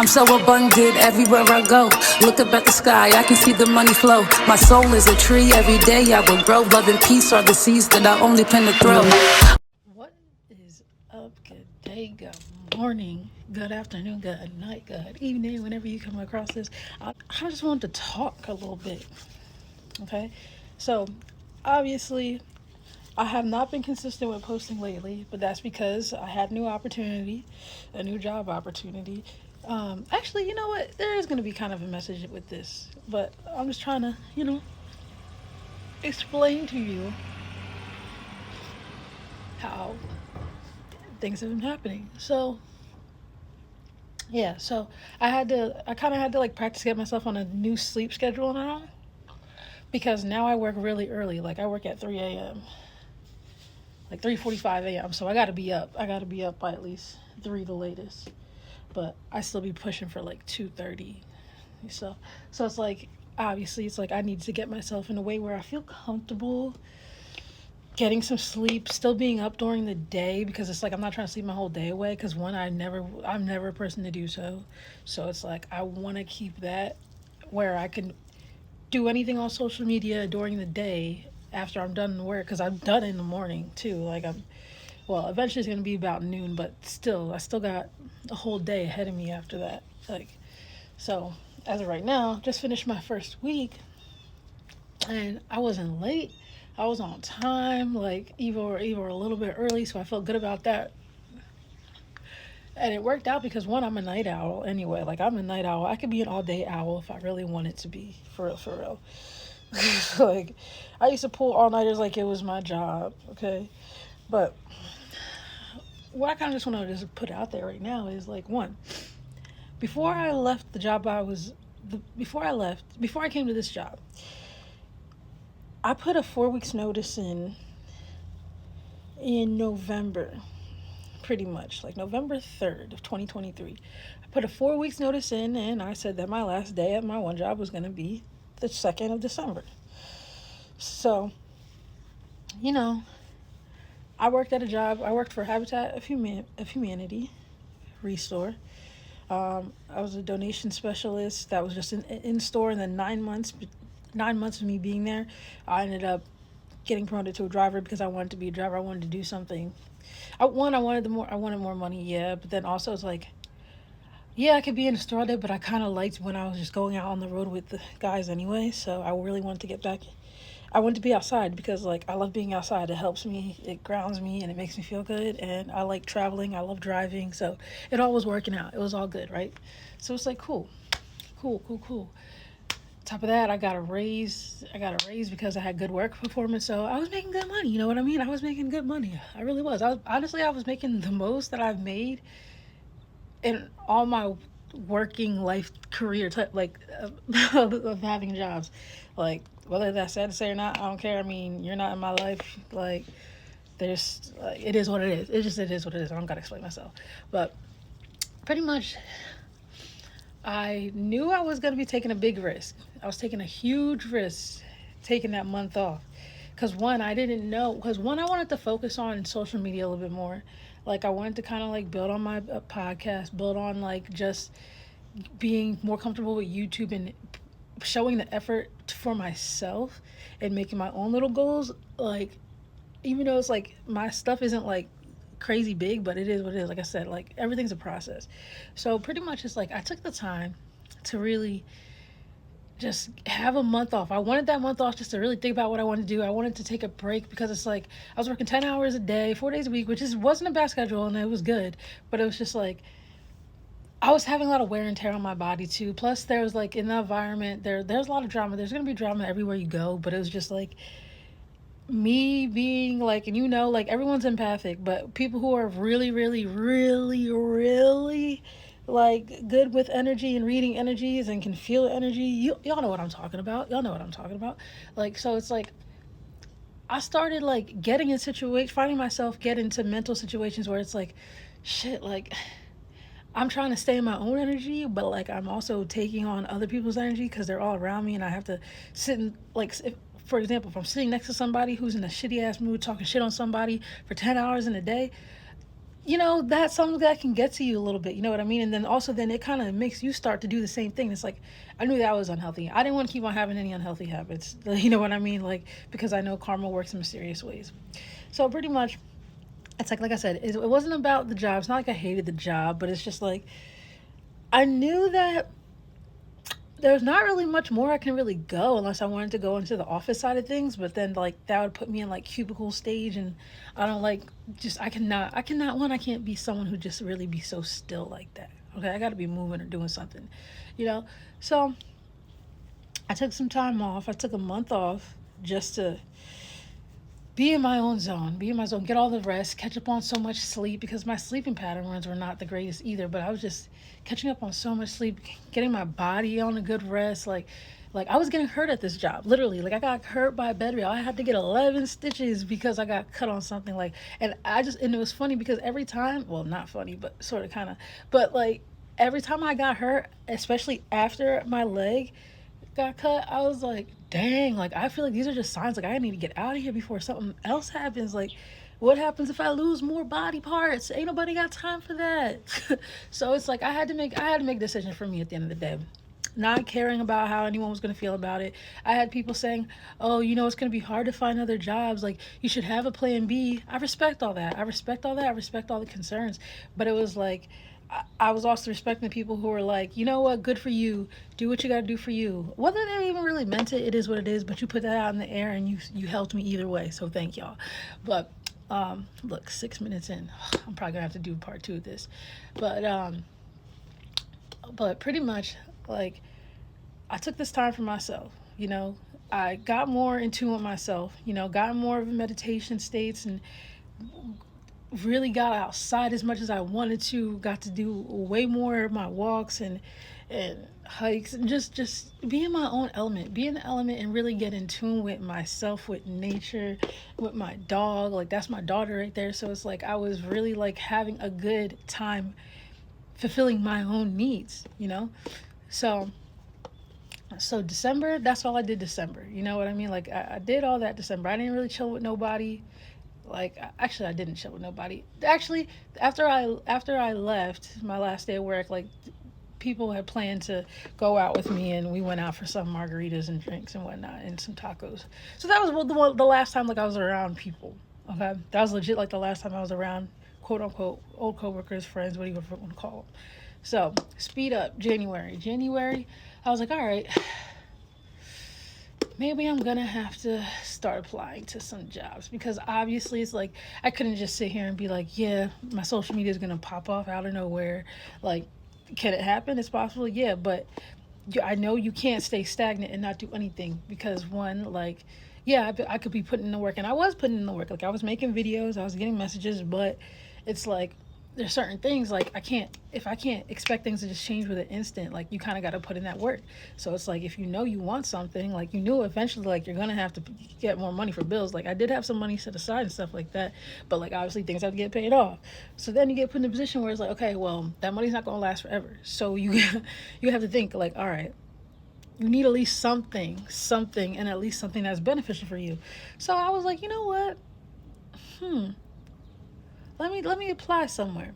I'm so abundant everywhere I go. Look up at the sky, I can see the money flow. My soul is a tree, every day I will grow. Love and peace are the seeds that I only plan to throw. What is up? Good day, good morning, good afternoon, good night, good evening, whenever you come across this. I just wanted to talk a little bit. Okay, so obviously, I have not been consistent with posting lately, but that's because I had a new job opportunity. Actually, you know what? There is going to be kind of a message with this, but I'm just trying to, explain to you how things have been happening. So, yeah, so I kind of had to like practice get myself on a new sleep schedule now because now I work really early. Like I work at 3 a.m., like 3:45 a.m. So I got to be up. I got to be up by at least 3 the latest. But I still be pushing for like 2:30. So it's like obviously it's like I need to get myself in a way where I feel comfortable getting some sleep, still being up during the day because it's like I'm not trying to sleep my whole day away because one I'm never a person to do so. So it's like I want to keep that where I can do anything on social media during the day after I'm done work because I'm done in the morning too. Like eventually it's going to be about noon, but still I still got a whole day ahead of me after that. Like so as of right now, just finished my first week and I wasn't late. I was on time, like even a little bit early, so I felt good about that. And it worked out because one, I'm a night owl anyway. Like I'm a night owl. I could be an all day owl if I really wanted to be, for real, for real. Like I used to pull all nighters like it was my job, okay? But what I kind of just want to just put out there right now is like one, before I left the job before I came to this job, I put a 4 weeks notice in November, pretty much like November 3rd of 2023. I put a 4 weeks notice in and I said that my last day at my one job was going to be the 2nd of December. So, I worked at a job. I worked for Habitat of Humanity Restore. I was a donation specialist that was just in store, and then 9 months of me being there, I ended up getting promoted to a driver because I wanted to be a driver. I wanted to do something. I wanted more money, yeah, but then also it's like, yeah, I could be in the store all day, but I kind of liked when I was just going out on the road with the guys anyway. So I really wanted to get back. I wanted to be outside because like I love being outside. It helps me, it grounds me, and it makes me feel good. And I like traveling. I love driving. So it all was working out. It was all good, right? So it's like cool. Top of that, I got a raise. Because I had good work performance. So I was making good money. You know what I mean? I was making good money. I really was. I was making the most that I've made in all my working life career type, like of having jobs. Like whether that's sad to say or not, I don't care. I mean, you're not in my life. Like there's it is what it is. It is what it is. I don't gotta explain myself. But pretty much I knew I was gonna be taking a big risk. I was taking a huge risk taking that month off. Because one, I didn't know. Because one, I wanted to focus on social media a little bit more. Like I wanted to kind of like build on my podcast, build on like just being more comfortable with YouTube and showing the effort for myself and making my own little goals. Like even though it's like my stuff isn't like crazy big, but it is what it is. Like I said, like everything's a process. So pretty much it's like I took the time to really just have a month off. I wanted that month off just to really think about what I wanted to do. I wanted to take a break because it's like I was working 10 hours a day, 4 days a week, which wasn't a bad schedule and it was good. But it was just like I was having a lot of wear and tear on my body too. Plus there was like in the environment there's a lot of drama. There's gonna be drama everywhere you go, but it was just like me being like, and like everyone's empathic, but people who are really, really, really, really like good with energy and reading energies and can feel energy, y'all know what I'm talking about. Like, so it's like I started like finding myself get into mental situations where it's like, shit, like I'm trying to stay in my own energy, but like I'm also taking on other people's energy because they're all around me, and I have to sit and like, for example, if I'm sitting next to somebody who's in a shitty ass mood talking shit on somebody for 10 hours in a day, that's something that can get to you a little bit, you know what I mean? And then also, then it kind of makes you start to do the same thing. It's like, I knew that was unhealthy. I didn't want to keep on having any unhealthy habits, you know what I mean? Like, because I know karma works in mysterious ways. So pretty much, it's like I said, it wasn't about the job. It's not like I hated the job, but it's just like, I knew that there's not really much more I can really go unless I wanted to go into the office side of things. But then like that would put me in like cubicle stage, and I don't like just I can't be someone who just really be so still like that. Okay, I got to be moving or doing something, you know. So I took some time off. I took a month off just to be in my own zone, be in my zone, get all the rest, catch up on so much sleep because my sleeping patterns were not the greatest either. But I was just catching up on so much sleep, getting my body on a good rest. Like I was getting hurt at this job, literally. Like I got hurt by a bed rail. I had to get 11 stitches because I got cut on something. And it was funny because every time, well, not funny, but sort of kind of, but like every time I got hurt, especially after my leg got cut, I was like, dang, like I feel like these are just signs like I need to get out of here before something else happens. Like what happens if I lose more body parts? Ain't nobody got time for that. So it's like I had to make a decision for me at the end of the day. Not caring about how anyone was going to feel about it. I had people saying, oh, it's going to be hard to find other jobs. Like, you should have a plan B. I respect all that. I respect all that. I respect all the concerns. But it was like, I was also respecting the people who were like, you know what, good for you. Do what you got to do for you. Whether they even really meant it, it is what it is. But you put that out in the air, and you helped me either way. So thank y'all. But look, 6 minutes in, I'm probably gonna have to do part two of this. But pretty much, like, I took this time for myself. I got more in tune with myself. Got more of a meditation states, and really got outside as much as I wanted to. Got to do way more of my walks and hikes, and just be in my own element, be in the element, and really get in tune with myself, with nature, with my dog. Like that's my daughter right there. So it's like I was really like having a good time fulfilling my own needs. So December, that's all I did December. You know what I mean? Like I did all that December. I didn't really chill with nobody. Like actually I didn't chill with nobody. Actually, after I left my last day of work, like people had planned to go out with me, and we went out for some margaritas and drinks and whatnot and some tacos. So that was the last time like I was around people. Okay, that was legit like the last time I was around quote unquote old coworkers, friends, what do you want to call them. So speed up. January, I was like, all right, maybe I'm gonna have to start applying to some jobs, because obviously it's like I couldn't just sit here and be like, yeah, my social media is gonna pop off out of nowhere. Like, can it happen? It's possible, yeah, but I know you can't stay stagnant and not do anything, because one, like, yeah, I could be putting in the work, and I was putting in the work. Like I was making videos, I was getting messages, but it's like there's certain things like if I can't expect things to just change with an instant. Like you kind of got to put in that work. So it's like if you want something, like you knew eventually like you're gonna have to get more money for bills. Like I did have some money set aside and stuff like that, but like obviously things have to get paid off. So then you get put in a position where it's like, okay, well, that money's not gonna last forever. So you you have to think like, all right, you need at least something, and at least something that's beneficial for you. So I was like, you know what, let me apply somewhere.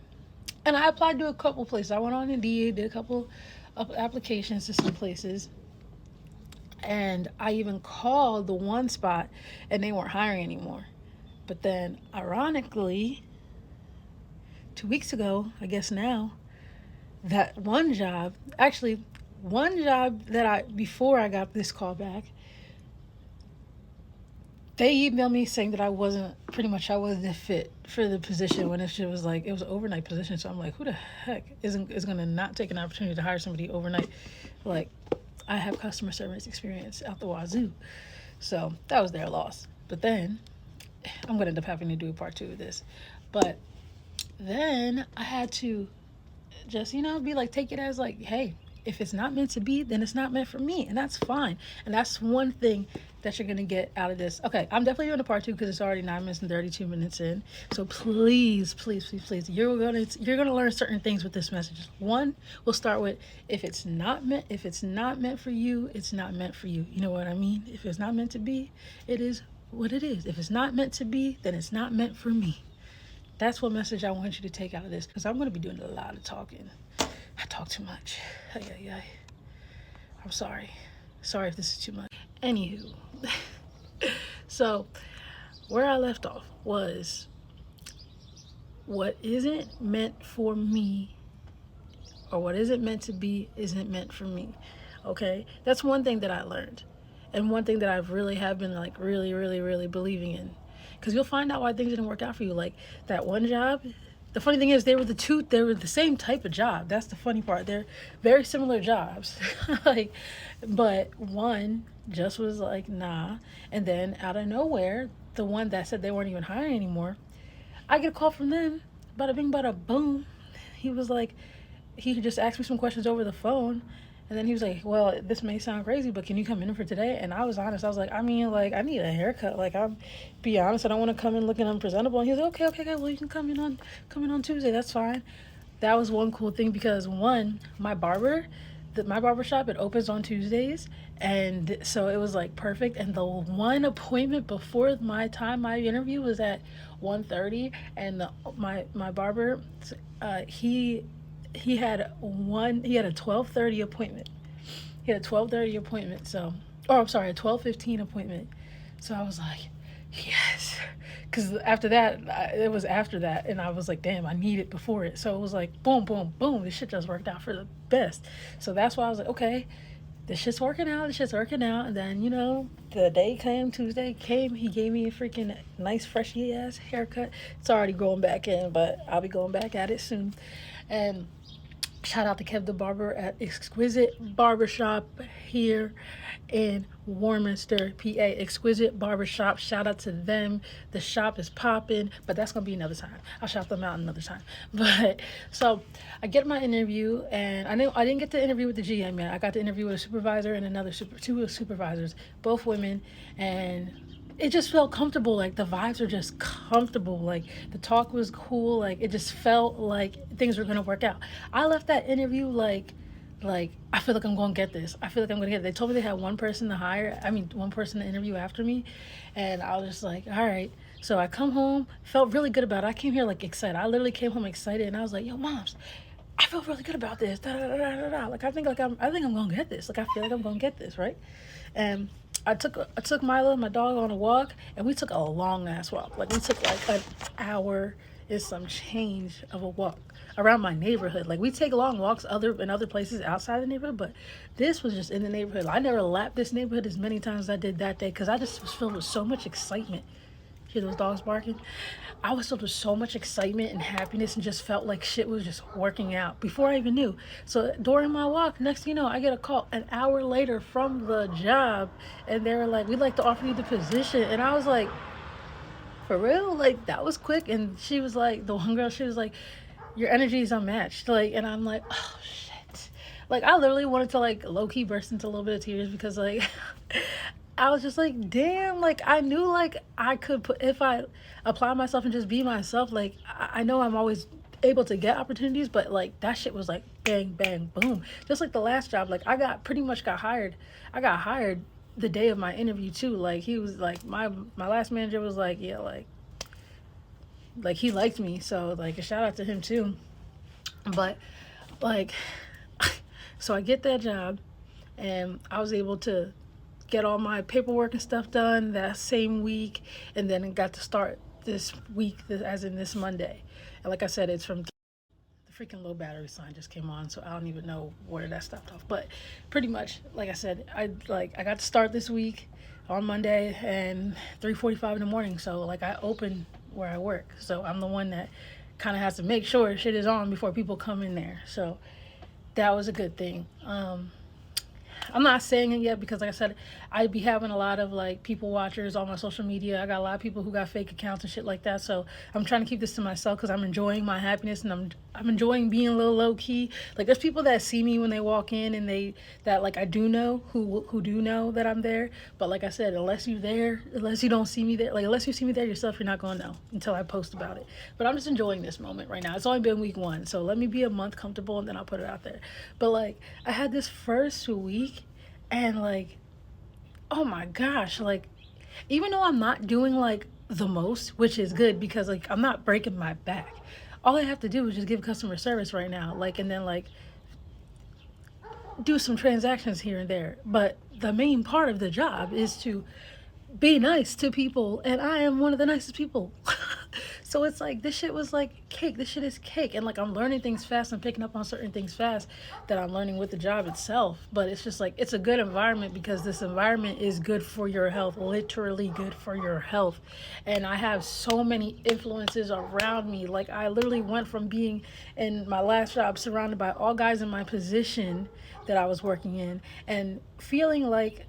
And I applied to a couple places. I went on Indeed, did a couple of applications to some places, and I even called the one spot, and they weren't hiring anymore. But then ironically, 2 weeks ago, I guess now, that one job that before I got this call back, they emailed me saying that I wasn't a fit for the position, when it was like it was an overnight position. So I'm like, who the heck is gonna not take an opportunity to hire somebody overnight? Like, I have customer service experience out the wazoo. So that was their loss. But then I'm gonna end up having to do a part two of this. But then I had to just be like, take it as like, hey, if it's not meant to be, then it's not meant for me, and that's fine. And that's one thing that you're gonna get out of this. Okay, I'm definitely doing a part two because it's already 9 minutes and 32 minutes in. So please, you're gonna learn certain things with this message. One, we'll start with if it's not meant for you, it's not meant for you. You know what I mean? If it's not meant to be, it is what it is. If it's not meant to be, then it's not meant for me. That's what message I want you to take out of this, because I'm going to be doing a lot of talking. I talk too much. I'm sorry. Sorry if this is too much. Anywho, so where I left off was, what isn't meant for me, or what isn't meant to be, isn't meant for me. Okay? That's one thing that I learned. And one thing that I've really have been like really, really, really believing in. Because you'll find out why things didn't work out for you. Like that one job, the funny thing is they were the same type of job. That's the funny part. They're very similar jobs. Like, but one just was like, nah. And then out of nowhere, the one that said they weren't even hiring anymore, I get a call from them. Bada bing, bada boom. He was like, he just asked me some questions over the phone. And then he was like, well, this may sound crazy, but can you come in for today? And I was honest. I was like, I mean, like, I need a haircut. Like, I'm be honest. I don't want to come in looking unpresentable. And he was like, okay. Well, you can come in on Tuesday. That's fine. That was one cool thing because one, my barber shop, it opens on Tuesdays, and so it was like perfect. And the one appointment before my interview was at 1:30, and my barber, he had a 12:30 appointment. He had a 12:30 appointment. So, or I'm sorry, a 12:15 appointment. So I was like, yes, because after that, it was after that, and I was like, damn, I need it before it. So it was like, boom, boom, boom. This shit just worked out for the best. So that's why I was like, okay, this shit's working out. And then, the day came, Tuesday came, he gave me a freaking nice, freshy ass haircut. It's already growing back in, but I'll be going back at it soon. And shout out to Kev the Barber at Exquisite Barbershop here in Warminster, PA. Exquisite Barbershop. Shout out to them. The shop is popping, but that's going to be another time. I'll shout them out another time. But so I get my interview, and I didn't get to interview with the GM yet. I got to interview with a supervisor and two supervisors, both women, and it just felt comfortable. Like the vibes are just comfortable. Like the talk was cool. Like it just felt like things were gonna work out. I left that interview like I feel like I'm gonna get this. I feel like I'm gonna get it. They told me they had one person to interview after me, and I was just like, all right. So I come home, felt really good about it. I came here like excited. I literally came home excited, and I was like, yo, moms, I feel really good about this. Da, da, da, da, da. Like I think I'm gonna get this. Like I feel like I'm gonna get this, right? And I took Milo, my dog, on a walk, and we took a long ass walk. Like we took like an hour and some change of a walk around my neighborhood. Like we take long walks in other places outside the neighborhood, but this was just in the neighborhood. I never lapped this neighborhood as many times as I did that day because I just was filled with so much excitement. Hear those dogs barking? I was filled with so much excitement and happiness and just felt like shit was just working out before I even knew. So during my walk, next thing you know, I get a call an hour later from the job, and they were like, we'd like to offer you the position. And I was like, for real? Like, that was quick. And she was like, the one girl, she was like, your energy is unmatched. Like, and I'm like, oh, shit. Like, I literally wanted to, like, low-key burst into a little bit of tears because, like... I was just like, damn, like I knew like I could if I apply myself and just be myself, like I know I'm always able to get opportunities, but like that shit was like bang, bang, boom. Just like the last job, like I got hired. I got hired the day of my interview too. Like he was like, my last manager was like, yeah, like he liked me. So like a shout out to him too. But like, so I get that job and I was able to get all my paperwork and stuff done that same week, and then it got to start this week, as in this Monday. And like I said, it's from the freaking low battery sign just came on, so I don't even know where that stopped off. But pretty much, like I said, I got to start this week on Monday and 3:45 in the morning. So like I open where I work, so I'm the one that kind of has to make sure shit is on before people come in there. So that was a good thing. I'm not saying it yet because, like I said, I'd be having a lot of like people watchers on my social media. I got a lot of people who got fake accounts and shit like that. So I'm trying to keep this to myself because I'm enjoying my happiness and I'm enjoying being a little low key. Like there's people that see me when they walk in and that like I do know who do know that I'm there. But like I said, unless you don't see me there, like unless you see me there yourself, you're not gonna know until I post about it. But I'm just enjoying this moment right now. It's only been week 1, so let me be a month comfortable and then I'll put it out there. But like I had this first week. And like, oh my gosh, like, even though I'm not doing like the most, which is good because like I'm not breaking my back. All I have to do is just give customer service right now, like, and then like do some transactions here and there. But the main part of the job is to be nice to people, and I am one of the nicest people. So it's like this shit was like cake. This shit is cake, and like I'm learning things fast. I'm picking up on certain things fast that I'm learning with the job itself. But it's just like it's a good environment because this environment is good for your health, literally good for your health. And I have so many influences around me. Like I literally went from being in my last job surrounded by all guys in my position that I was working in, and feeling like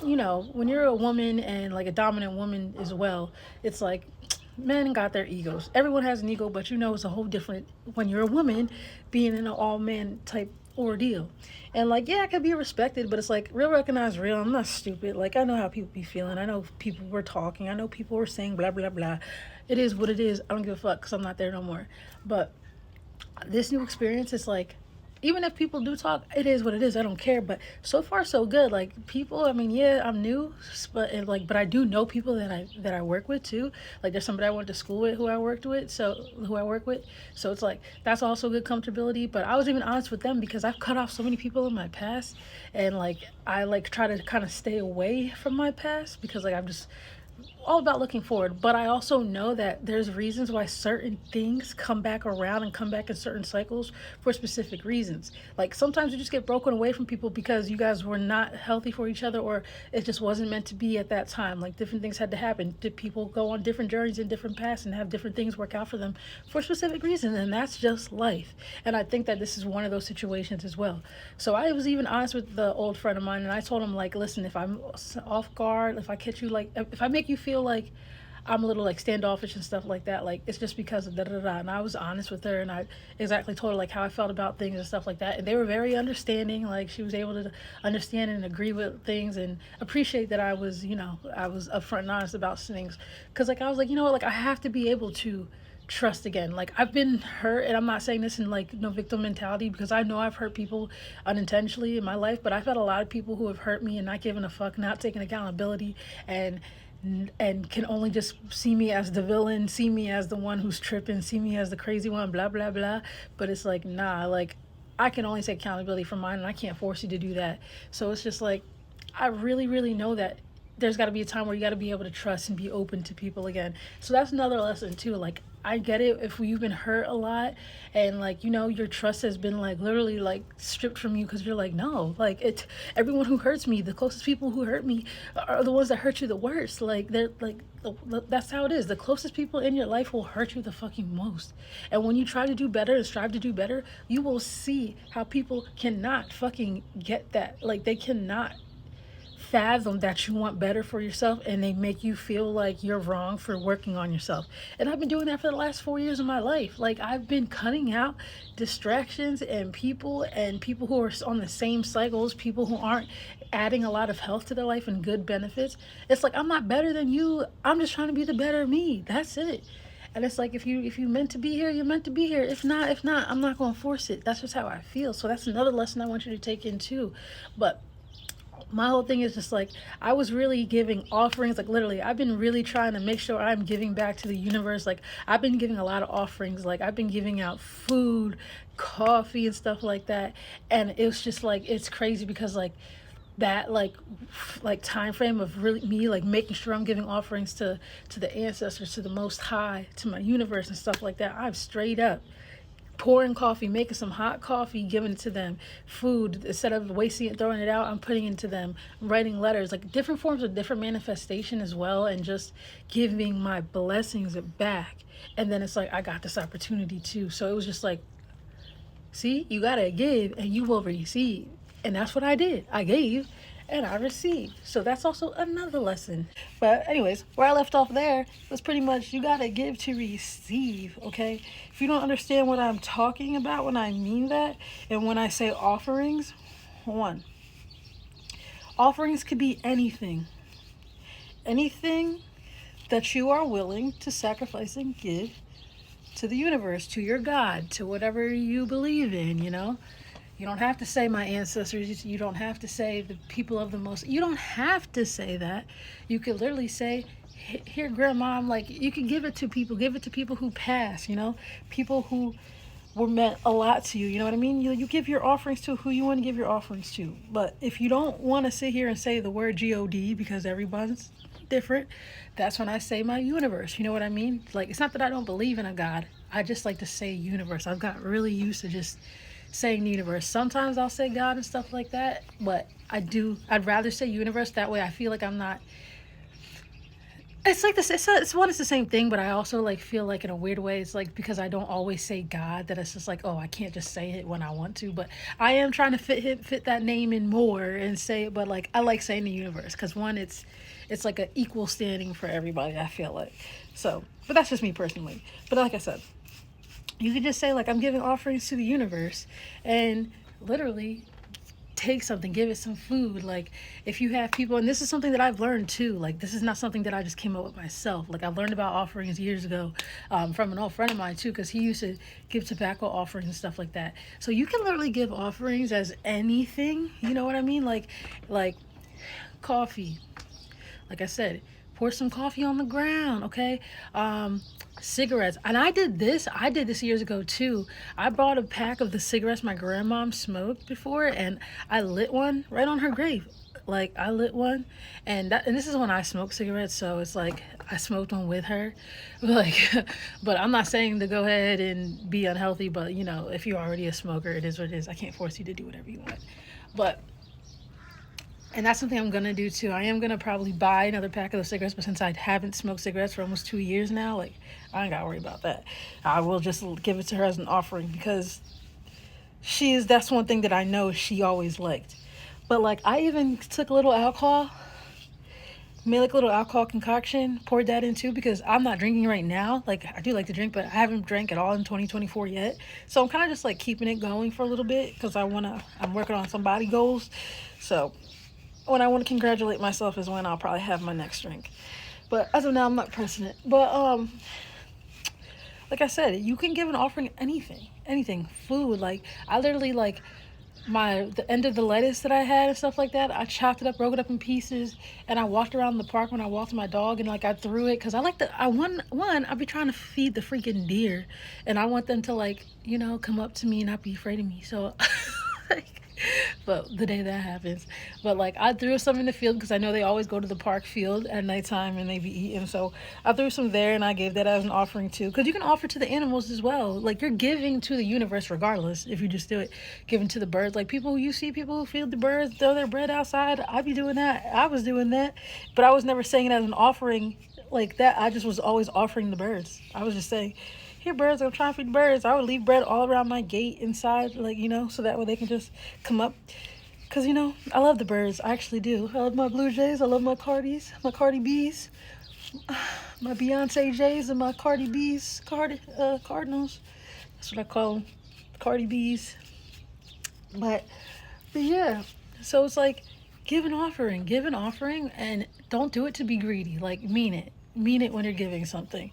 you know, when you're a woman and like a dominant woman as well, it's like men got their egos. Everyone has an ego, but you know it's a whole different when you're a woman being in an all man type ordeal. And like, yeah, I could be respected, but it's like real recognize real. I'm not stupid. Like I know how people be feeling. I know people were talking. I know people were saying blah blah blah. It is what it is. I don't give a fuck because I'm not there no more. But this new experience is like, even if people do talk, it is what it is. I don't care. But so far so good. Like people, I mean, yeah, I'm new, but I do know people that I work with too. Like there's somebody I went to school with who I work with. So it's like that's also good comfortability. But I was even honest with them because I've cut off so many people in my past, and like I like try to kind of stay away from my past because like I'm just all about looking forward. But I also know that there's reasons why certain things come back around and come back in certain cycles for specific reasons. Like sometimes you just get broken away from people because you guys were not healthy for each other, or it just wasn't meant to be at that time. Like different things had to happen. Did people go on different journeys in different paths and have different things work out for them for specific reasons, and that's just life. And I think that this is one of those situations as well. So I was even honest with the old friend of mine, and I told him like, listen, if I'm off guard, if I catch you, like if I make you feel like I'm a little like standoffish and stuff like that, like it's just because of da da da. And I was honest with her, and I exactly told her like how I felt about things and stuff like that. And they were very understanding. Like she was able to understand and agree with things and appreciate that I was, you know, I was upfront and honest about things. Cause like I was like, you know what, like I have to be able to trust again. Like I've been hurt, and I'm not saying this in like no victim mentality because I know I've hurt people unintentionally in my life, but I've had a lot of people who have hurt me and not giving a fuck, not taking accountability, and can only just see me as the villain, see me as the one who's tripping, see me as the crazy one, blah blah blah. But it's like, nah, like I can only take accountability for mine, and I can't force you to do that. So it's just like I really really know that there's got to be a time where you got to be able to trust and be open to people again. So that's another lesson too. Like I get it if you've been hurt a lot and like, you know, your trust has been like literally like stripped from you because you're like, no, like it, everyone who hurts me, the closest people who hurt me are the ones that hurt you the worst. Like they're like, that's how it is. The closest people in your life will hurt you the fucking most. And when you try to do better and strive to do better, you will see how people cannot fucking get that. Like they cannot fathom that you want better for yourself, and they make you feel like you're wrong for working on yourself. And I've been doing that for the last 4 years of my life. Like I've been cutting out distractions and people who are on the same cycles, people who aren't adding a lot of health to their life and good benefits. It's like I'm not better than you, I'm just trying to be the better me. That's it. And it's like if you meant to be here, you're meant to be here. If not, I'm not going to force it. That's just how I feel. So that's another lesson I want you to take in too. But my whole thing is just like I was really giving offerings. Like literally I've been really trying to make sure I'm giving back to the universe. Like I've been giving a lot of offerings. Like I've been giving out food, coffee and stuff like that. And it was just like it's crazy because like that like time frame of really me like making sure I'm giving offerings to the ancestors, to the most high, to my universe and stuff like that. I've straight up pouring coffee, making some hot coffee, giving it to them, food, instead of wasting it, throwing it out, I'm putting it to them, writing letters, like different forms of different manifestation as well, and just giving my blessings back. And then it's like, I got this opportunity too. So it was just like, see, you gotta give and you will receive. And that's what I did. I gave and I received. So that's also another lesson. But anyways, where I left off there was pretty much you gotta give to receive, okay? If you don't understand what I'm talking about when I mean that, and when I say offerings, one, offerings could be anything. Anything that you are willing to sacrifice and give to the universe, to your God, to whatever you believe in, you know? You don't have to say my ancestors. You don't have to say the people of the most. You don't have to say that. You could literally say here, grandma, I'm like, you can give it to people who pass, people who were meant a lot to you. You know what I mean? You give your offerings to who you want to give your offerings to. But if you don't want to sit here and say the word God because everyone's different, that's when I say my universe. You know what I mean? Like, it's not that I don't believe in a God. I just like to say universe. I've got really used to just saying universe. Sometimes I'll say God and stuff like that, but I'd rather say universe. That way I feel like I'm not, it's like this. It's the same thing, but I also like feel like in a weird way, it's like because I don't always say God that it's just like, oh, I can't just say it when I want to. But I am trying to fit that name in more and say it. But like I like saying the universe because one, it's like an equal standing for everybody. I feel like so, but that's just me personally. But like I said, you could just say like I'm giving offerings to the universe, and literally take something, give it some food. Like if you have people, and this is something that I've learned too, like this is not something that I just came up with myself. Like I learned about offerings years ago from an old friend of mine too, because he used to give tobacco offerings and stuff like that. So you can literally give offerings as anything, you know what I mean? Like coffee, like I said, pour some coffee on the ground, okay? Cigarettes. And I did this years ago too. I bought a pack of the cigarettes my grandmom smoked before, and I lit one right on her grave. Like I lit one, and this is when I smoked cigarettes, so it's like I smoked one with her. Like, but I'm not saying to go ahead and be unhealthy, but if you're already a smoker, it is what it is. I can't force you to do whatever you want. But and that's something I'm gonna do too. I am gonna probably buy another pack of those cigarettes, but since I haven't smoked cigarettes for almost 2 years now, like I ain't gotta worry about that. I will just give it to her as an offering because that's one thing that I know she always liked. But like I even took a little alcohol, made like a little alcohol concoction, poured that in too because I'm not drinking right now. Like I do like to drink, but I haven't drank at all in 2024 yet. So I'm kind of just like keeping it going for a little bit because I'm working on some body goals. So when I want to congratulate myself is when I'll probably have my next drink. But as of now, I'm not pressing it. But like I said, you can give an offering anything, food. Like I literally like the end of the lettuce that I had and stuff like that. I chopped it up, broke it up in pieces, and I walked around the park when I walked my dog, and like I threw it because I like I I'll be trying to feed the freaking deer, and I want them to like come up to me and not be afraid of me. So. Like, but the day that happens, but like I threw some in the field because I know they always go to the park field at nighttime and they be eating, so I threw some there and I gave that as an offering too because you can offer to the animals as well. Like you're giving to the universe regardless if you just do it. Giving to the birds, like you see people who feed the birds, throw their bread outside. I be doing that. I was doing that, but I was never saying it as an offering like that. I just was always offering the birds. I was just saying, here birds, I'm trying to feed birds. I would leave bread all around my gate inside, like so that way they can just come up, because I love the birds. I actually do. I love my blue jays. I love my Cardi B's, my Beyonce Jays, and my Cardi B's, Cardinals. That's what I call them, Cardi B's. But yeah, so it's like give an offering, and don't do it to be greedy. Like mean it when you're giving something.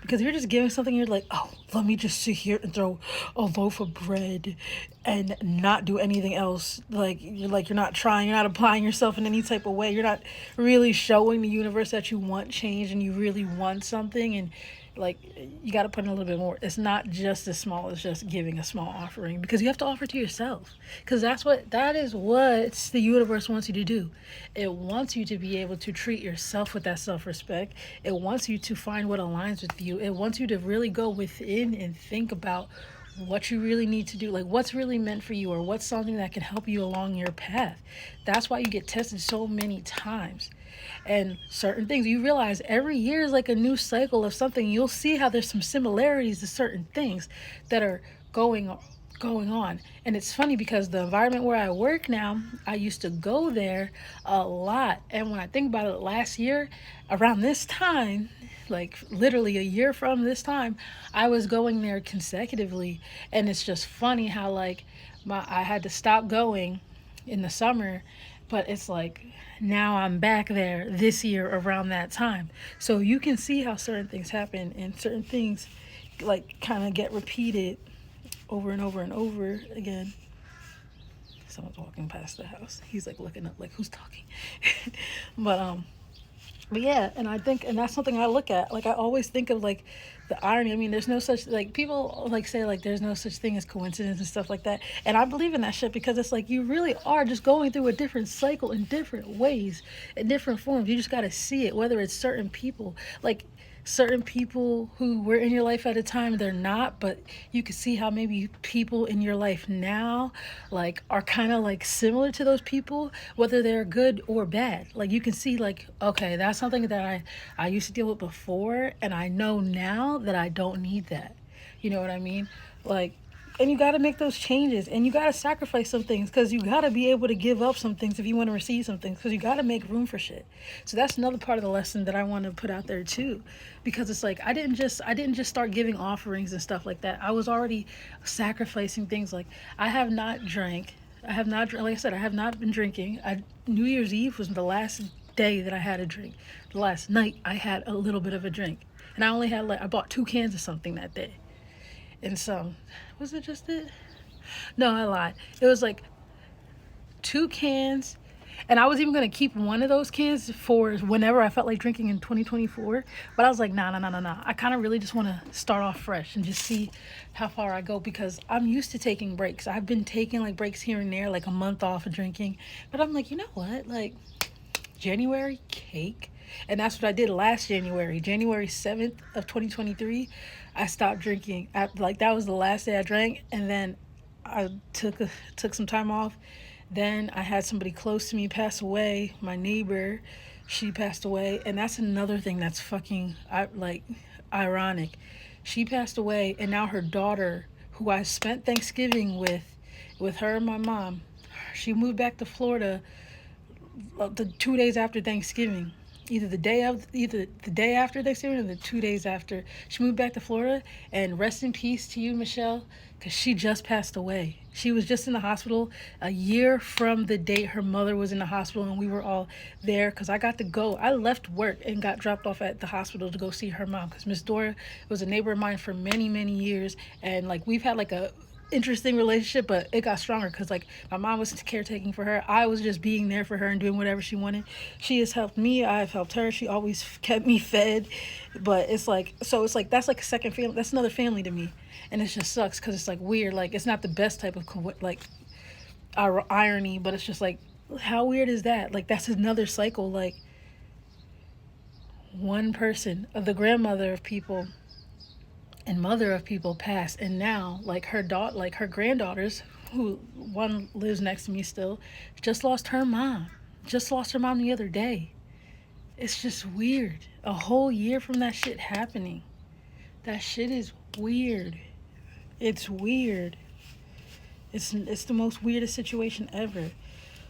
Because if you're just giving something, you're like, oh, let me just sit here and throw a loaf of bread and not do anything else. You're not trying, you're not applying yourself in any type of way. You're not really showing the universe that you want change and you really want something. And like you got to put in a little bit more. It's not just as small as just giving a small offering, because you have to offer to yourself, because that is what the universe wants you to do. It wants you to be able to treat yourself with that self-respect. It wants you to find what aligns with you. It wants you to really go within and think about what you really need to do, like what's really meant for you, or what's something that can help you along your path. That's why you get tested so many times. And certain things you realize every year is like a new cycle of something. You'll see how there's some similarities to certain things that are going on. And it's funny because the environment where I work now, I used to go there a lot. And when I think about it, last year around this time, like literally a year from this time, I was going there consecutively. And it's just funny how like I had to stop going in the summer, but it's like now I'm back there this year around that time. So you can see how certain things happen, and certain things like kind of get repeated over and over and over again. Someone's walking past the house. He's like looking up like, who's talking? But But yeah, and I think, and that's something I look at. Like I always think of like the irony. I mean, there's no such, like, people like say like there's no such thing as coincidence and stuff like that. And I believe in that shit because it's like you really are just going through a different cycle in different ways, in different forms. You just got to see it. Whether it's certain people, like certain people who were in your life at a time, they're not, but you can see how maybe people in your life now like are kind of like similar to those people, whether they're good or bad. Like you can see like, okay, that's something that I used to deal with before, and I know now that I don't need that. You know what I mean? Like, and you got to make those changes, and you got to sacrifice some things, because you got to be able to give up some things if you want to receive some things, because you got to make room for shit. So that's another part of the lesson that I want to put out there too, because it's like I didn't just start giving offerings and stuff like that. I was already sacrificing things. Like I have not drank. I have not, like I said, I have not been drinking. New Year's Eve was the last day that I had a drink. The last night I had a little bit of a drink, and I only had, like, I bought 2 cans of something that day. And so, was it just it? No, I lied. It was like 2 cans, and I was even gonna keep one of those cans for whenever I felt like drinking in 2024. But I was like, nah, nah, nah, nah, nah. I kind of really just want to start off fresh and just see how far I go, because I'm used to taking breaks. I've been taking like breaks here and there, like a month off of drinking. But I'm like, you know what? Like, January cake. And that's what I did last January. January 7th of 2023, I stopped drinking. Like that was the last day I drank, and then I took some time off. Then I had somebody close to me pass away, my neighbor. She passed away, and that's another thing that's fucking like ironic. She passed away, and now her daughter, who I spent Thanksgiving with her and my mom, she moved back to Florida the 2 days after Thanksgiving, either the day after Thanksgiving or the 2 days after. She moved back to Florida, and rest in peace to you, Michelle, because she just passed away. She was just in the hospital a year from the date her mother was in the hospital, and we were all there because I got to go. I left work and got dropped off at the hospital to go see her mom, because Miss Dora was a neighbor of mine for many, many years, and like we've had like a interesting relationship, but it got stronger because like my mom was caretaking for her. I was just being there for her and doing whatever she wanted. She has helped me. I've helped her. She always kept me fed. But it's like, so it's like that's like a second family. That's another family to me, and it just sucks because it's like weird. Like it's not the best type of like irony, but it's just like, how weird is that? Like that's another cycle. Like one person, of the grandmother of people and mother of people, passed, and now like her daughter, like her granddaughters, who one lives next to me still, just lost her mom. Just lost her mom the other day. It's just weird. A whole year from that shit happening. That shit is weird. It's weird. It's the most weirdest situation ever.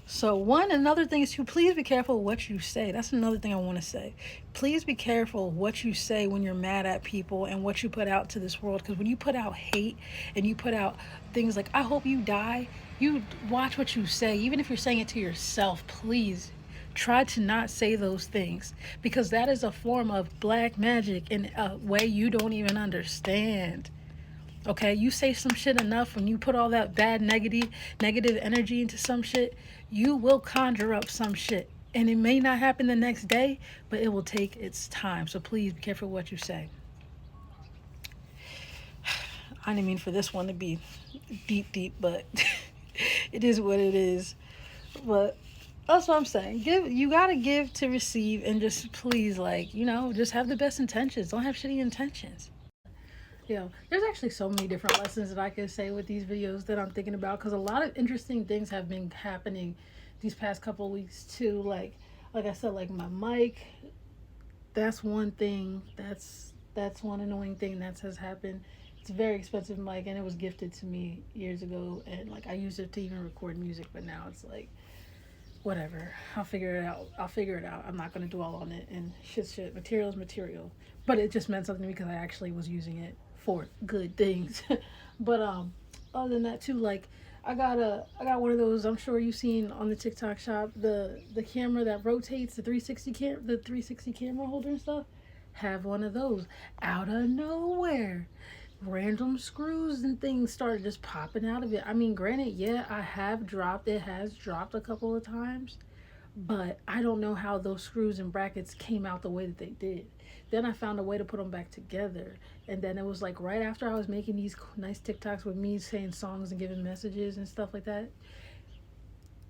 So another thing is to please be careful what you say. That's another thing I want to say. Please be careful what you say when you're mad at people and what you put out to this world. Because when you put out hate and you put out things like, I hope you die, you watch what you say. Even if you're saying it to yourself, please try to not say those things, because that is a form of black magic in a way you don't even understand. Okay, you say some shit enough, when you put all that bad negative energy into some shit, you will conjure up some shit. And it may not happen the next day, but it will take its time. So please be careful what you say. I didn't mean for this one to be deep, but it is what it is. But that's what I'm saying. You gotta give to receive, and just please, like, just have the best intentions. Don't have shitty intentions. There's actually so many different lessons that I can say with these videos that I'm thinking about, because a lot of interesting things have been happening these past couple of weeks too. Like I said, like my mic, that's one thing. That's one annoying thing that has happened. It's a very expensive mic, and it was gifted to me years ago, and like I used it to even record music, but now it's like, whatever. I'll figure it out. I'm not gonna dwell on it. And shit. Material. But it just meant something to me because I actually was using it for good things. But other than that too, like I got one of those. I'm sure you've seen on the TikTok shop, the camera that rotates, the 360 camera holder and stuff. Have one of those out of nowhere. Random screws and things started just popping out of it. I mean, granted, yeah, it has dropped a couple of times, but I don't know how those screws and brackets came out the way that they did. Then I found a way to put them back together. And then it was like right after I was making these nice TikToks with me saying songs and giving messages and stuff like that,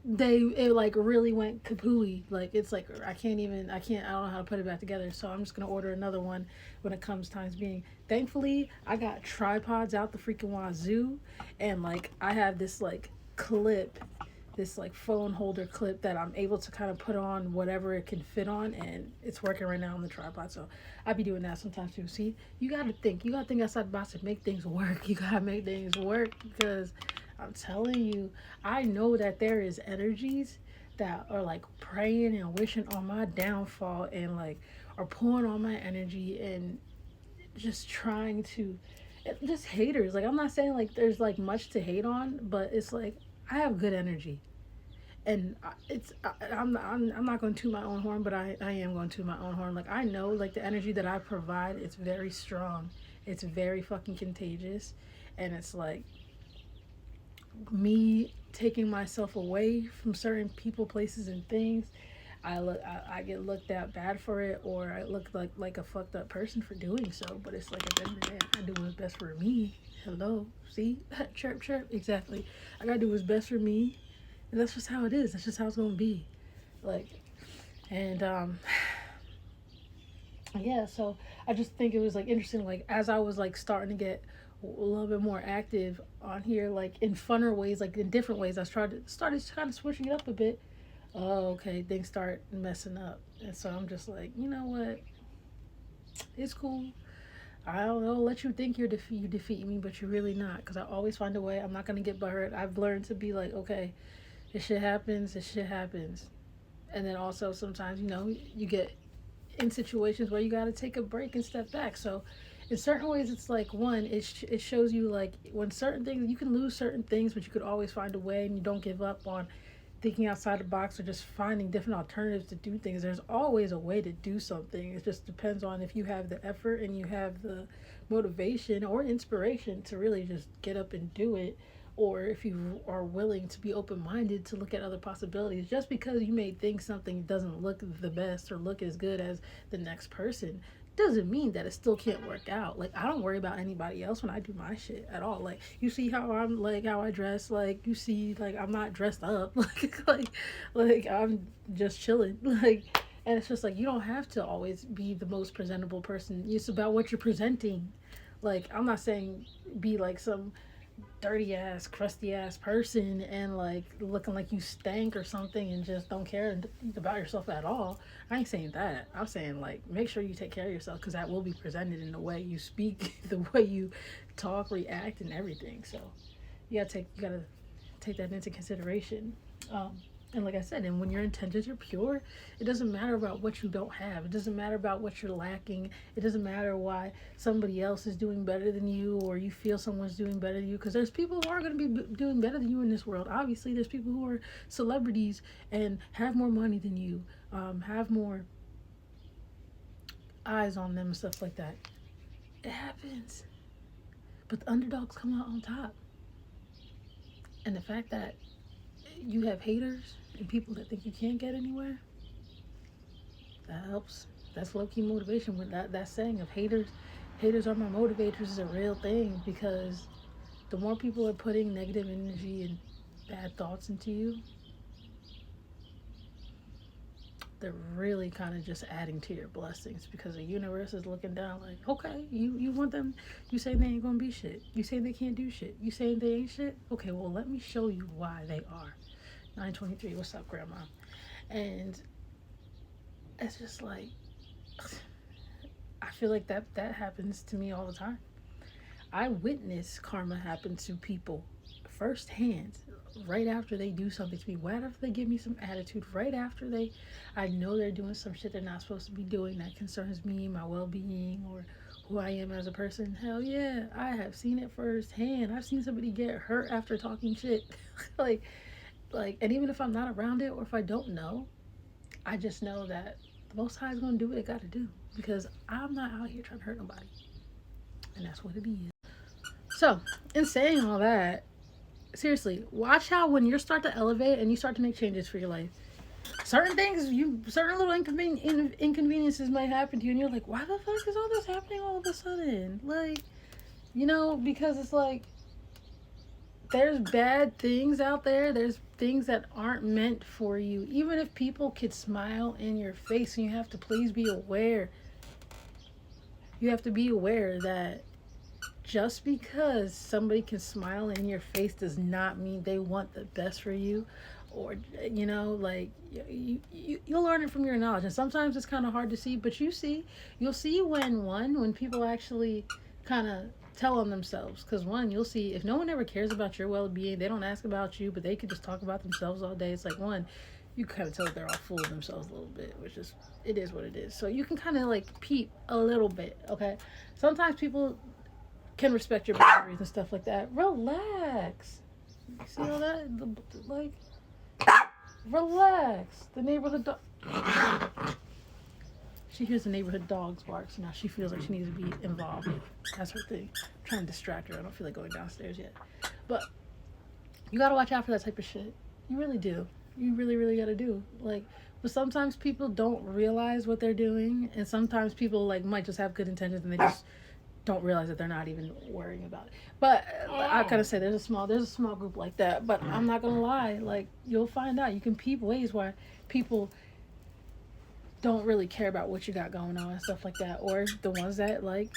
it like really went kapooey. Like it's like I don't know how to put it back together. So I'm just gonna order another one when it comes times being. Thankfully, I got tripods out the freaking wazoo, and like I have this like clip, this like phone holder clip that I'm able to kind of put on whatever it can fit on, and it's working right now on the tripod. So I be doing that sometimes too. See, you gotta think outside the box to make things work. You gotta make things work because I'm telling you, I know that there is energies that are like praying and wishing on my downfall and like are pulling on my energy and just trying to just haters. Like I'm not saying like there's like much to hate on, but it's like I have good energy. And I'm not going to toot my own horn, but I am going to toot my own horn. Like I know like the energy that I provide, it's very strong. It's very fucking contagious, and it's like me taking myself away from certain people, places, and things, I get looked at bad for it, or I look like a fucked up person for doing so. But it's like at the end of the day, I do what's best for me. Hello, see, chirp chirp, exactly. I gotta do what's best for me, and that's just how it is. That's just how it's gonna be. Like, and yeah. So I just think it was like interesting. Like as I was like starting to get a little bit more active on here, like in funner ways, like in different ways. I started kind of switching it up a bit. Oh, okay, things start messing up, and so I'm just like, you know what? It's cool. I don't know. Let you think you defeat me, but you're really not. Because I always find a way. I'm not gonna get butthurt. I've learned to be like, okay, this shit happens. This shit happens. And then also sometimes you get in situations where you got to take a break and step back. So in certain ways, it's like one, it shows you like when certain things you can lose certain things, but you could always find a way, and you don't give up on thinking outside the box or just finding different alternatives to do things. There's always a way to do something. It just depends on if you have the effort and you have the motivation or inspiration to really just get up and do it, or if you are willing to be open-minded to look at other possibilities. Just because you may think something doesn't look the best or look as good as the next person doesn't mean that it still can't work out. Like I don't worry about anybody else when I do my shit at all. Like you see how I'm like how I dress, like you see like I'm not dressed up like I'm just chilling. Like, and it's just like you don't have to always be the most presentable person. It's about what you're presenting. Like I'm not saying be like some dirty ass, crusty ass person and like looking like you stank or something and just don't care about yourself at all. I ain't saying that. I'm saying like make sure you take care of yourself because that will be presented in the way you speak, the way you talk, react, and everything. So you gotta take that into consideration. And like I said, and when your intentions are pure, it doesn't matter about what you don't have. It doesn't matter about what you're lacking. It doesn't matter why somebody else is doing better than you or you feel someone's doing better than you. Because there's people who are going to be doing better than you in this world. Obviously, there's people who are celebrities and have more money than you, have more eyes on them and stuff like that. It happens. But the underdogs come out on top. And the fact that you have haters and people that think you can't get anywhere, that helps. That's low-key motivation. With that saying of haters are my motivators is a real thing, because the more people are putting negative energy and bad thoughts into you, they're really kind of just adding to your blessings, because the universe is looking down like, okay, you want them, you saying they ain't gonna be shit, you saying they can't do shit, you saying they ain't shit, okay, well let me show you why they are. 923, what's up, grandma? And it's just like, I feel like that happens to me all the time. I witness karma happen to people firsthand, right after they do something to me, right after they give me some attitude, right after I know they're doing some shit they're not supposed to be doing that concerns me, my well-being, or who I am as a person. Hell yeah, I have seen it firsthand. I've seen somebody get hurt after talking shit. like, and even if I'm not around it or if I don't know, I just know that the Most High is gonna do what it gotta do, because I'm not out here trying to hurt nobody, and that's what it is. So, in saying all that, seriously, watch how when you start to elevate and you start to make changes for your life, certain things, certain little inconveniences might happen to you, and you're like, why the fuck is all this happening all of a sudden? Like, because it's like there's bad things out there. There's things that aren't meant for you. Even if people could smile in your face, and you have to please be aware. You have to be aware that just because somebody can smile in your face does not mean they want the best for you. Or like you'll learn it from your knowledge, and sometimes it's kind of hard to see, but you'll see when people actually kind of tell on themselves. Because you'll see if no one ever cares about your well-being, they don't ask about you, but they could just talk about themselves all day. It's like, you kind of tell they're all full of themselves a little bit, which is, it is what it is. So you can kind of like peep a little bit. Okay, sometimes people can respect your boundaries and stuff like that. Relax. See all that? Like, relax. The neighborhood dog. She hears the neighborhood dogs bark, so now she feels like she needs to be involved. That's her thing. I'm trying to distract her. I don't feel like going downstairs yet. But you gotta watch out for that type of shit. You really do. You really, really gotta do. Like, but sometimes people don't realize what they're doing, and sometimes people like might just have good intentions and they just don't realize that they're not even worrying about it. But I kind of say there's a small group like that. But I'm not gonna lie, like, you'll find out. You can peep ways why people don't really care about what you got going on and stuff like that, or the ones that like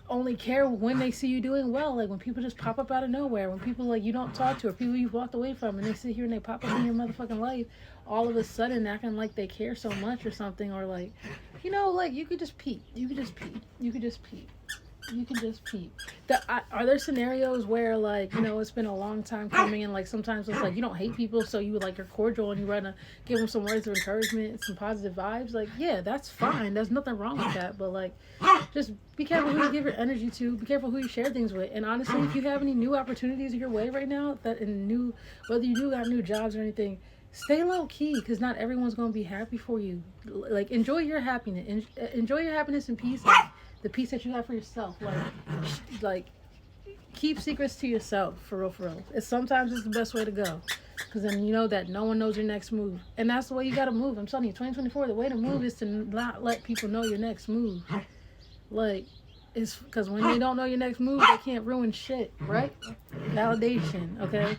only care when they see you doing well. Like when people just pop up out of nowhere, when people like you don't talk to, or people you've walked away from, and they sit here and they pop up in your motherfucking life all of a sudden acting like they care so much or something, or like, like you could just peep. Are there scenarios where like, it's been a long time coming, and like sometimes it's like you don't hate people, so you like you're cordial and you want to give them some words of encouragement, some positive vibes? Like, yeah, that's fine. There's nothing wrong with that. But like, just be careful who you give your energy to. Be careful who you share things with. And honestly, if you have any new opportunities your way right now, whether you do got new jobs or anything, stay low key, because not everyone's gonna be happy for you. Like, enjoy your happiness. Enjoy your happiness and peace. The peace that you have for yourself. Like keep secrets to yourself, for real. Sometimes it's the best way to go, because then you know that no one knows your next move, and that's the way you gotta move. I'm telling you, 2024, the way to move is to not let people know your next move. Like, it's because when they don't know your next move, they can't ruin shit, right? Validation, okay?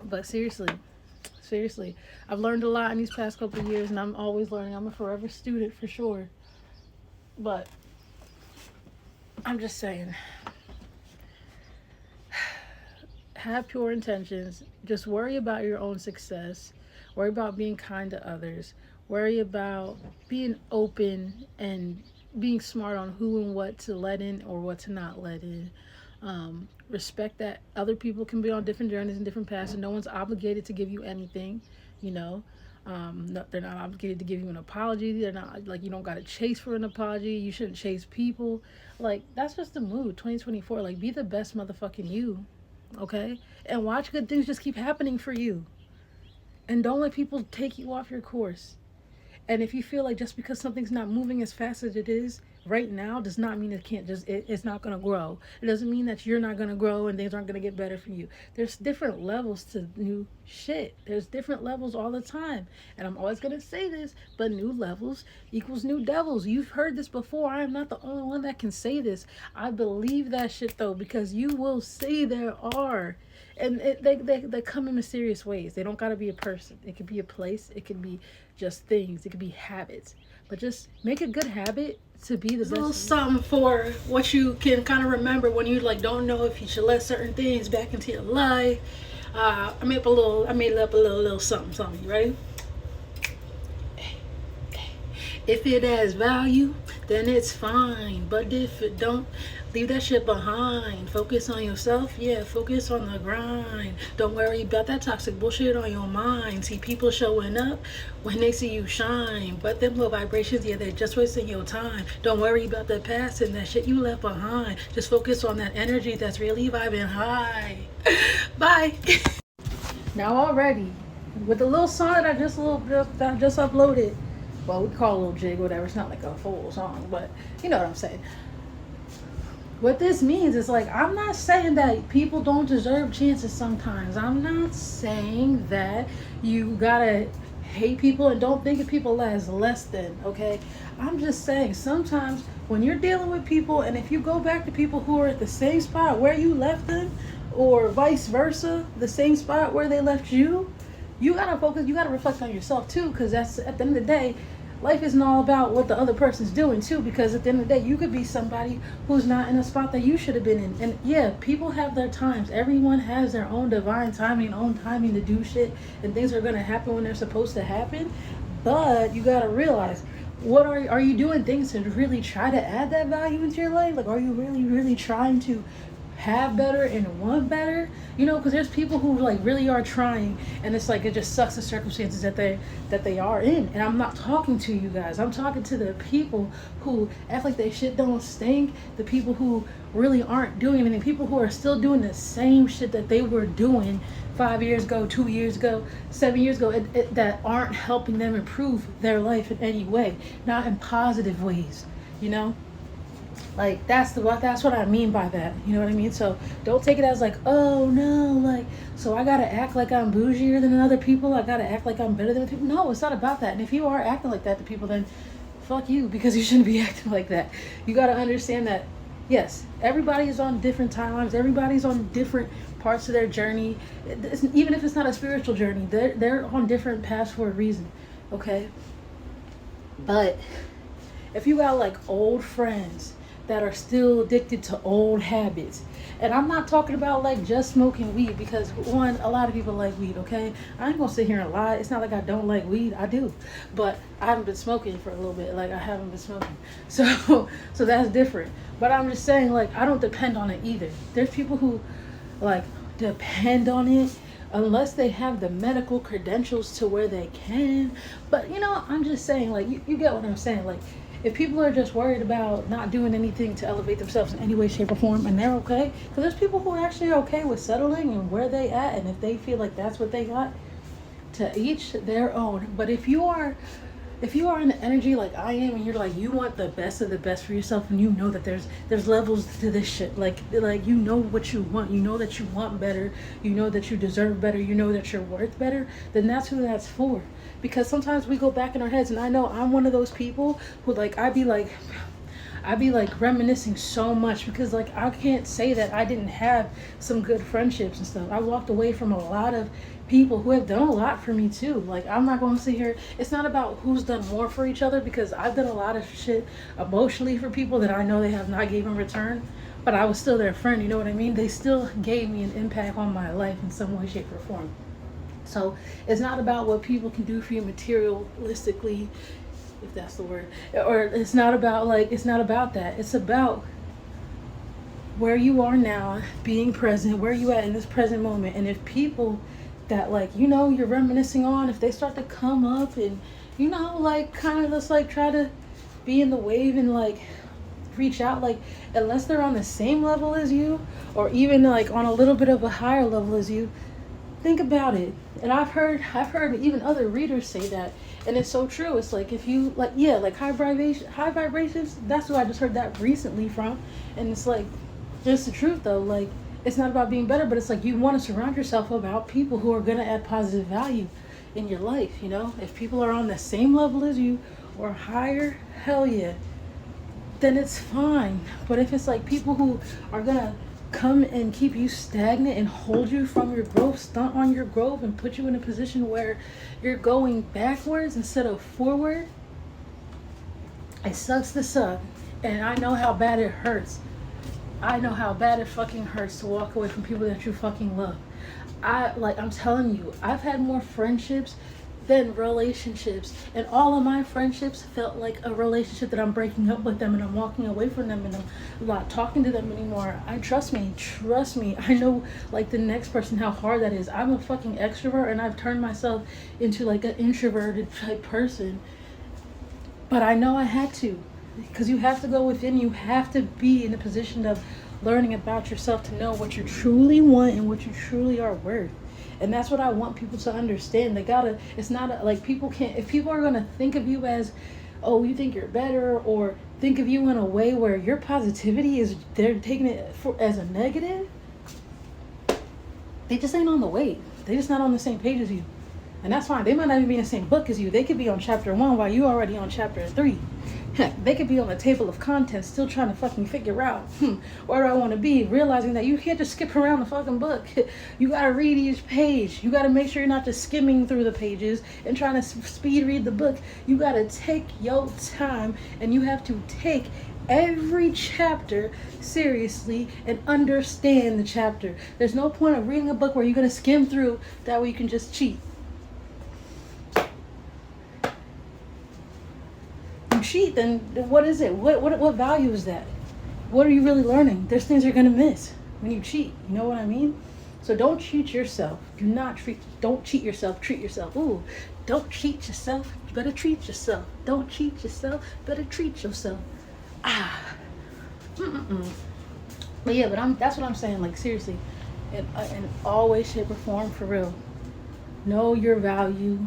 But seriously, I've learned a lot in these past couple of years, and I'm always learning. I'm a forever student for sure. But I'm just saying, have pure intentions. Just worry about your own success. Worry about being kind to others. Worry about being open and being smart on who and what to let in or what to not let in. Respect that other people can be on different journeys and different paths, and no one's obligated to give you anything, they're not obligated to give you an apology. They're not like, you don't got to chase for an apology. You shouldn't chase people. Like, that's just the mood. 2024, like, be the best motherfucking you, okay? And watch good things just keep happening for you, and don't let people take you off your course. And if you feel like just because something's not moving as fast as it is right now does not mean it's not going to grow. It doesn't mean that you're not going to grow and things aren't going to get better for you. There's different levels to new shit. There's different levels all the time. And I'm always going to say this, but new levels equals new devils. You've heard this before. I am not the only one that can say this. I believe that shit though, because you will see there are. And they come in mysterious ways. They don't got to be a person. It could be a place. It could be just things. It could be habits. But just make a good habit to be the best. A little something for what you can kind of remember when you like don't know if you should let certain things back into your life. I made up a little something. You ready? If it has value, then it's fine. But if it don't, leave that shit behind. Focus on yourself, focus on the grind. Don't worry about that toxic bullshit on your mind. See people showing up when they see you shine, but them low vibrations, they're just wasting your time. Don't worry about the past and that shit you left behind. Just focus on that energy that's really vibing high. Bye. Now already, with the little song that I just uploaded, well, we call it a little jig, whatever. It's not like a full song, but you know what I'm saying. What this means is like, I'm not saying that people don't deserve chances sometimes. I'm not saying that you gotta hate people and don't think of people as less than, okay? I'm just saying sometimes when you're dealing with people, and if you go back to people who are at the same spot where you left them, or vice versa, the same spot where they left you, you gotta focus, you gotta reflect on yourself too, because that's at the end of the day, life isn't all about what the other person's doing too, because at the end of the day you could be somebody who's not in a spot that you should have been in. And yeah, people have their times, everyone has their own divine timing, own timing to do shit, and things are going to happen when they're supposed to happen. But you got to realize, what are you doing things to really try to add that value into your life? Like, are you really trying to have better and want better? You know, because there's people who like really are trying, and it's like it just sucks the circumstances that they are in. And I'm not talking to you guys, I'm talking to the people who act like they shit don't stink, the people who really aren't doing anything, people who are still doing the same shit that they were doing 5 years ago, 2 years ago, 7 years ago, that aren't helping them improve their life in any way, not in positive ways, you know. Like, that's what I mean by that. You know what I mean? So don't take it as like, oh no, like, so I gotta act like I'm bougier than other people, I gotta act like I'm better than people. No, it's not about that. And if you are acting like that to people, then fuck you, because you shouldn't be acting like that. You gotta understand that, yes, everybody is on different timelines, everybody's on different parts of their journey. Even if it's not a spiritual journey, they're on different paths for a reason, okay? But if you got like old friends that are still addicted to old habits, and I'm not talking about like just smoking weed, because one, a lot of people like weed, okay? I ain't gonna sit here and lie. It's not like I don't like weed, I do, but I haven't been smoking for a little bit. Like, I haven't been smoking, so that's different. But I'm just saying, like, I don't depend on it either. There's people who like depend on it unless they have the medical credentials to where they can. But you know, I'm just saying, like, you get what I'm saying. Like, if people are just worried about not doing anything to elevate themselves in any way, shape, or form, and they're okay, because there's people who are actually okay with settling and where they at, and if they feel like that's what they got, to each their own. But if you are in the energy like I am, and you're like, you want the best of the best for yourself, and you know that there's levels to this shit, like you know what you want, you know that you want better, you know that you deserve better, you know that you're worth better, then that's who that's for. Because sometimes we go back in our heads, and I know I'm one of those people who, like, I'd be like reminiscing so much, because like I can't say that I didn't have some good friendships and stuff. I walked away from a lot of people who have done a lot for me too. Like, I'm not going to sit here, it's not about who's done more for each other, because I've done a lot of shit emotionally for people that I know they have not gave in return, but I was still their friend, you know what I mean? They still gave me an impact on my life in some way, shape, or form. So it's not about what people can do for you materialistically, if that's the word, or it's not about that. It's about where you are now, being present, where you at in this present moment. And if people that, like, you know, you're reminiscing on, if they start to come up and, you know, like, kind of just like try to be in the wave and like reach out, like, unless they're on the same level as you, or even like on a little bit of a higher level as you, think about it. And I've heard even other readers say that, and it's so true. It's like, if you like, yeah, like high vibrations, that's who I just heard that recently from. And it's like, just the truth though, like, it's not about being better, but it's like, you want to surround yourself about people who are going to add positive value in your life, you know? If people are on the same level as you or higher, hell yeah, then it's fine. But if it's like people who are going to come and keep you stagnant and hold you from your growth, stunt on your growth, and put you in a position where you're going backwards instead of forward, it sucks to suck. And I know how bad it hurts. I know how bad it fucking hurts to walk away from people that you fucking love. I'm telling you, I've had more friendships than relationships, and all of my friendships felt like a relationship that I'm breaking up with them, and I'm walking away from them, and I'm not talking to them anymore. Trust me, I know, like, the next person, how hard that is. I'm a fucking extrovert, and I've turned myself into like an introverted type person, but I know I had to, because you have to go within. You have to be in a position of learning about yourself to know what you truly want and what you truly are worth. And that's what I want people to understand. They gotta, it's not like, people can't, if people are gonna think of you as oh, you think you're better, or think of you in a way where your positivity is, they're taking it as a negative, they just ain't on the wave. They just not on the same page as you. And that's fine. They might not even be in the same book as you. They could be on chapter 1 while you already on chapter 3. They could be on the table of contents still trying to fucking figure out, where do I want to be? Realizing that you can't just skip around the fucking book. You got to read each page. You got to make sure you're not just skimming through the pages and trying to speed read the book. You got to take your time, and you have to take every chapter seriously and understand the chapter. There's no point of reading a book where you're going to skim through, that way you can just cheat. Cheat, then what is it? What value is that? What are you really learning? There's things you're gonna miss when you cheat. You know what I mean? So don't cheat yourself. Don't cheat yourself. Treat yourself. Ooh, don't cheat yourself. You better treat yourself. Don't cheat yourself. Better treat yourself. But yeah, that's what I'm saying. Like seriously, in all way, shape, or form, for real. Know your value,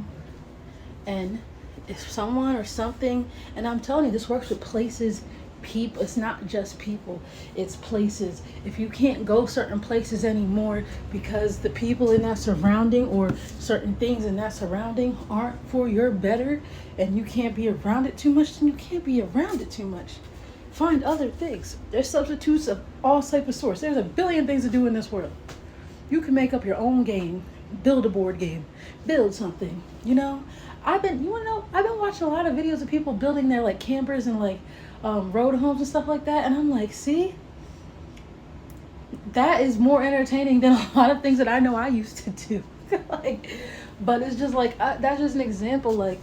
and if someone or something, and I'm telling you, this works with places, people. It's not just people, it's places. If you can't go certain places anymore because the people in that surrounding or certain things in that surrounding aren't for your better, and you can't be around it too much, then you can't be around it too much. Find other things. There's substitutes of all types of sorts. There's a billion things to do in this world. You can make up your own game, build a board game, build something, you know. I've been watching a lot of videos of people building their like campers and like road homes and stuff like that, and I'm like, see, that is more entertaining than a lot of things that I know I used to do. But it's just like that's just an example. Like,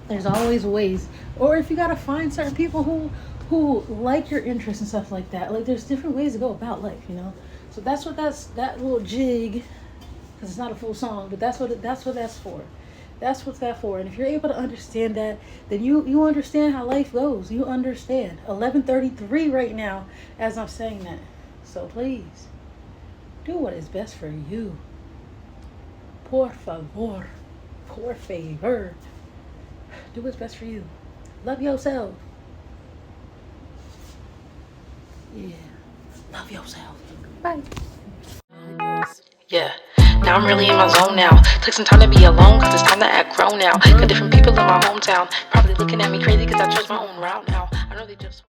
there's always ways, or if you gotta find certain people who like your interests and stuff like that. Like, there's different ways to go about life, you know. So that little jig, because it's not a full song, but that's what that's for. That's what's that for. And if you're able to understand that, then you understand how life goes. You understand. 11:33 right now as I'm saying that. So please, do what is best for you. Por favor. Por favor. Do what's best for you. Love yourself. Yeah. Love yourself. Bye. Yeah. Now I'm really in my zone now. Took some time to be alone, cause it's time to act grown now. Got different people in my hometown, probably looking at me crazy cause I chose my own route now.